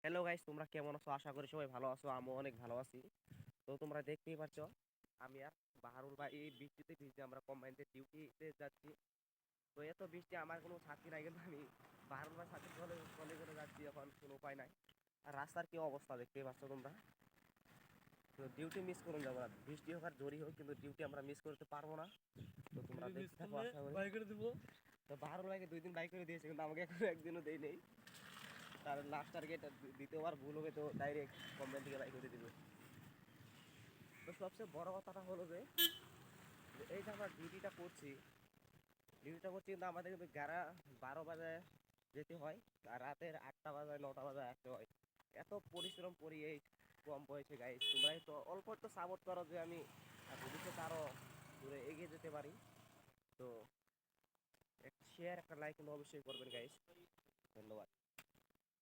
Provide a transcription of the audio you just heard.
Hello guys, তোমরা কেমন আছো? আশা করি সবাই ভালো আছো। আমিও অনেক ভালো আছি। তো তোমরা দেখতেই পাচ্ছ, আমি আর বাহারুল ভাই এই বৃষ্টিতে ভিজে আমরা কম্বাইন্ডে ডিউটিতে যাচ্ছি। তো এত বৃষ্টি আমার কোনো সাথী নাই, কিন্তু আমি বাহারুল ভাই সাথে চলে চলে করে যাচ্ছি, এখন কোনো উপায় নাই। আর রাস্তার কি অবস্থা দেখতেই পাচ্ছ তোমরা। তো ডিউটি মিস করুন যাবো না, বৃষ্টি হোক আর জোরই হোক, কিন্তু ডিউটি আমরা মিস করতে পারবো না। তো তোমরা দেখতে থাকো, আশা করি। তো বাহারুল ভাইকে 2 দিন বাইক করে দিয়েছে, কিন্তু আমাকে এখনো একদিনও দেয় নেই। তার লাস্ট টার্গেট দ্বিতীয়বার ভুল হবে, তো ডাইরেক্ট কমপ্লেন থেকে বাইক করে দিবে। তো সবচেয়ে বড় কথাটা হলো যে এই যে আমরা ডিউটিটা করছি কিন্তু আমাদের কিন্তু 12 বাজে যেতে হয়, আর রাতের 8টা বাজে 9টা বাজে আসতে হয়। এত পরিশ্রম করি এই কম বয়সে গাইস, তোমরাই তো অল্প একটু সাপোর্ট করো যে আমি ভবিষ্যতে আরো দূরে এগিয়ে যেতে পারি। তো একটা শেয়ার, একটা লাইক কিন্তু অবশ্যই করবেন গাইস। ধন্যবাদ।